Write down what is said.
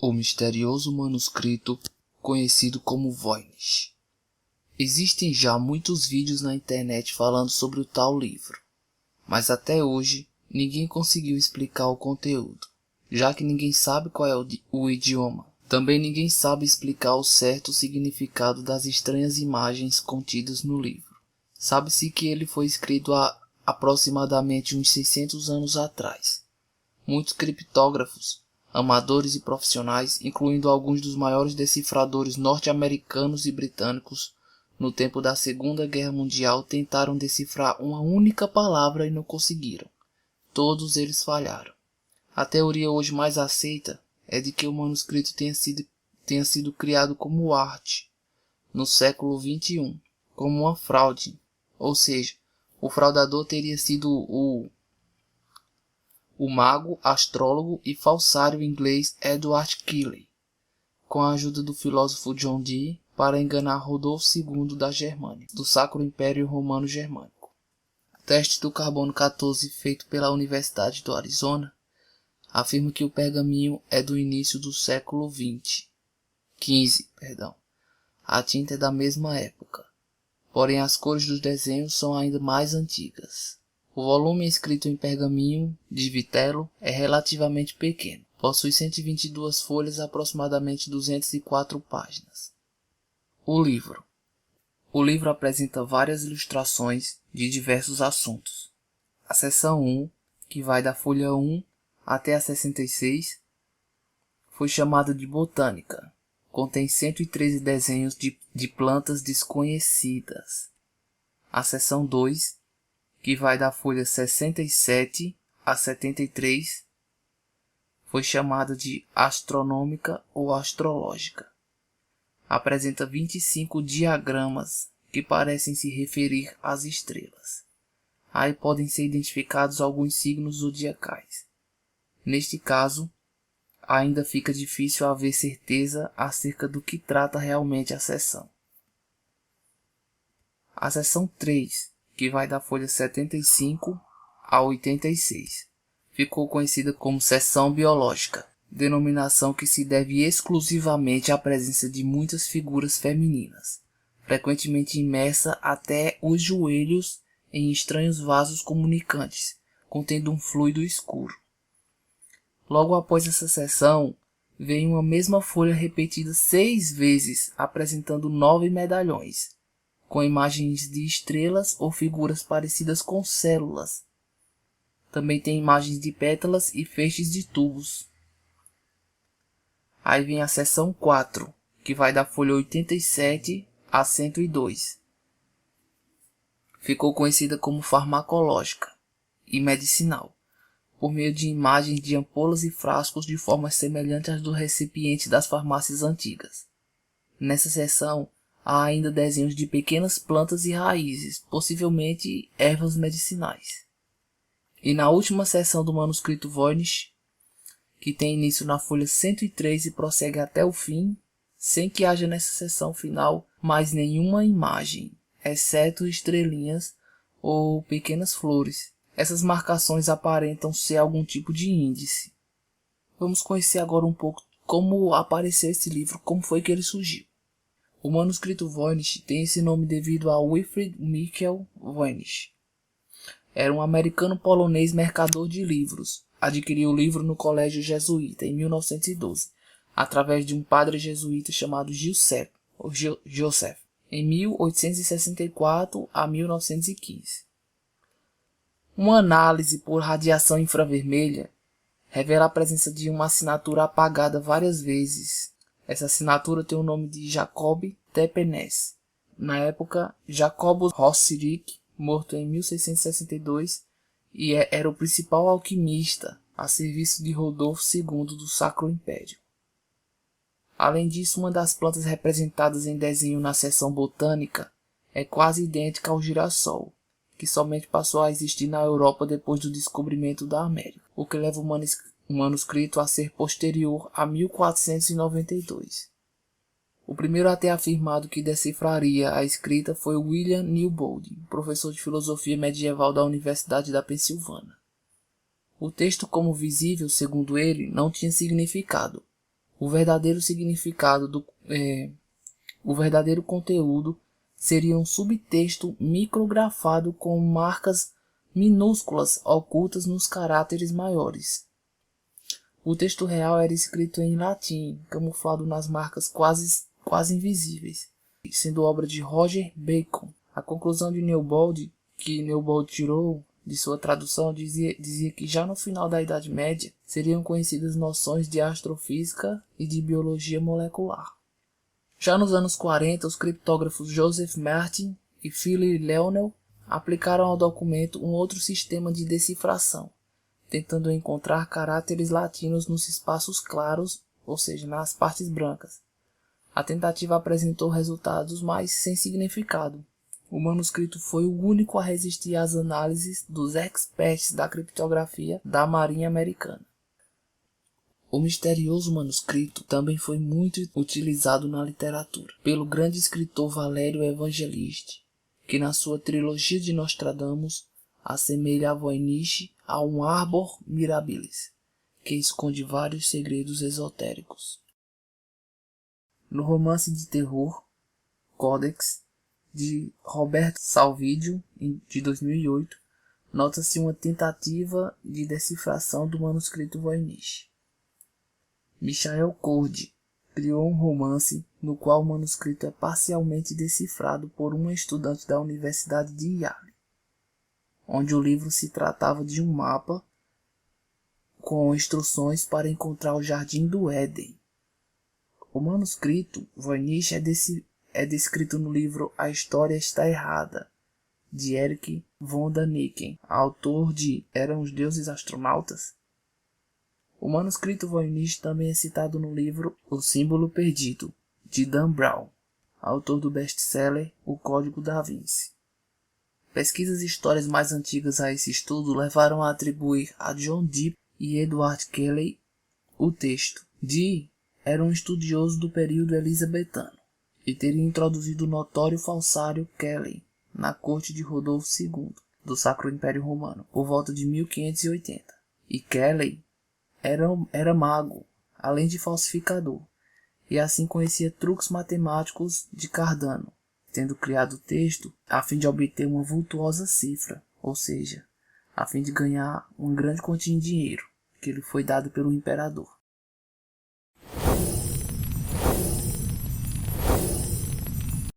O misterioso manuscrito conhecido como Voynich. Existem já muitos vídeos na internet falando sobre o tal livro, mas até hoje ninguém conseguiu explicar o conteúdo, já que ninguém sabe qual é o idioma. Também ninguém sabe explicar o certo significado das estranhas imagens contidas no livro. Sabe-se que ele foi escrito há aproximadamente uns 600 anos atrás. Muitos criptógrafos, amadores e profissionais, incluindo alguns dos maiores decifradores norte-americanos e britânicos, no tempo da Segunda Guerra Mundial, tentaram decifrar uma única palavra e não conseguiram. Todos eles falharam. A teoria hoje mais aceita é de que o manuscrito tenha sido criado como arte, no século XXI, como uma fraude, ou seja, o fraudador teria sido o mago, astrólogo e falsário inglês Edward Keeley, com a ajuda do filósofo John Dee, para enganar Rodolfo II da Germânia, do Sacro Império Romano Germânico. O teste do carbono 14 feito pela Universidade do Arizona afirma que o pergaminho é do início do século XV. A tinta é da mesma época, porém as cores dos desenhos são ainda mais antigas. O volume escrito em pergaminho de vitelo é relativamente pequeno. Possui 122 folhas e aproximadamente 204 páginas. O livro apresenta várias ilustrações de diversos assuntos. A seção 1, que vai da folha 1 até a 66, foi chamada de Botânica. Contém 113 desenhos de plantas desconhecidas. A seção 2, que vai da folha 67 a 73, foi chamada de Astronômica ou Astrológica. Apresenta 25 diagramas que parecem se referir às estrelas. Aí podem ser identificados alguns signos zodiacais. Neste caso, ainda fica difícil haver certeza acerca do que trata realmente a seção. A seção 3, que vai da folha 75 a 86, ficou conhecida como seção biológica, denominação que se deve exclusivamente à presença de muitas figuras femininas, frequentemente imersa até os joelhos em estranhos vasos comunicantes, contendo um fluido escuro. Logo após essa seção, vem uma mesma folha repetida 6 vezes, apresentando 9 medalhões, com imagens de estrelas ou figuras parecidas com células. Também tem imagens de pétalas e feixes de tubos. Aí vem a seção 4, que vai da folha 87 a 102. Ficou conhecida como farmacológica e medicinal, por meio de imagens de ampolas e frascos de forma semelhante às do recipiente das farmácias antigas. Nessa seção, há ainda desenhos de pequenas plantas e raízes, possivelmente ervas medicinais. E na última seção do manuscrito Voynich, que tem início na folha 103 e prossegue até o fim, sem que haja nessa seção final mais nenhuma imagem, exceto estrelinhas ou pequenas flores. Essas marcações aparentam ser algum tipo de índice. Vamos conhecer agora um pouco como apareceu esse livro, como foi que ele surgiu. O manuscrito Voynich tem esse nome devido a Wilfrid Michael Voynich. Era um americano polonês mercador de livros. Adquiriu o livro no colégio jesuíta em 1912, através de um padre jesuíta chamado Joseph, em 1864 a 1915. Uma análise por radiação infravermelha revela a presença de uma assinatura apagada várias vezes. Essa assinatura tem o nome de Jacob Tepenes. Na época, Jacobus Rossric, morto em 1662, e era o principal alquimista a serviço de Rodolfo II do Sacro Império. Além disso, uma das plantas representadas em desenho na seção botânica é quase idêntica ao girassol, que somente passou a existir na Europa depois do descobrimento da América, o que leva o manuscrito a ser posterior a 1492. O primeiro a ter afirmado que decifraria a escrita foi William Newbold, professor de filosofia medieval da Universidade da Pensilvânia. O texto, como visível, segundo ele, não tinha significado. O verdadeiro significado o verdadeiro conteúdo seria um subtexto micrografado com marcas minúsculas ocultas nos caracteres maiores. O texto real era escrito em latim, camuflado nas marcas quase invisíveis, sendo obra de Roger Bacon. A conclusão de Newbold, que Newbold tirou de sua tradução, dizia que já no final da Idade Média seriam conhecidas noções de astrofísica e de biologia molecular. Já nos anos 40, os criptógrafos Joseph Martin e Philip Leonel aplicaram ao documento um outro sistema de decifração, tentando encontrar caracteres latinos nos espaços claros, ou seja, nas partes brancas. A tentativa apresentou resultados, mas sem significado. O manuscrito foi o único a resistir às análises dos experts da criptografia da Marinha Americana. O misterioso manuscrito também foi muito utilizado na literatura pelo grande escritor Valério Evangelisti, que na sua trilogia de Nostradamus assemelha a Voynich a um Arbor Mirabilis, que esconde vários segredos esotéricos. No romance de terror Codex, de Roberto Salvidio, de 2008, nota-se uma tentativa de decifração do manuscrito Voynich. Michael Cordi criou um romance no qual o manuscrito é parcialmente decifrado por uma estudante da Universidade de Yale, onde o livro se tratava de um mapa com instruções para encontrar o Jardim do Éden. O manuscrito Voynich é descrito no livro A História Está Errada, de Erich von Däniken, autor de Eram os Deuses Astronautas? O manuscrito Voynich também é citado no livro O Símbolo Perdido, de Dan Brown, autor do best-seller O Código da Vinci. Pesquisas e histórias mais antigas a esse estudo levaram a atribuir a John Dee e Edward Kelly o texto. Dee era um estudioso do período elizabetano e teria introduzido o notório falsário Kelly na corte de Rodolfo II, do Sacro Império Romano, por volta de 1580. E Kelly era mago, além de falsificador, e assim conhecia truques matemáticos de Cardano, tendo criado o texto a fim de obter uma vultuosa cifra, ou seja, a fim de ganhar uma grande quantia de dinheiro, que lhe foi dado pelo imperador.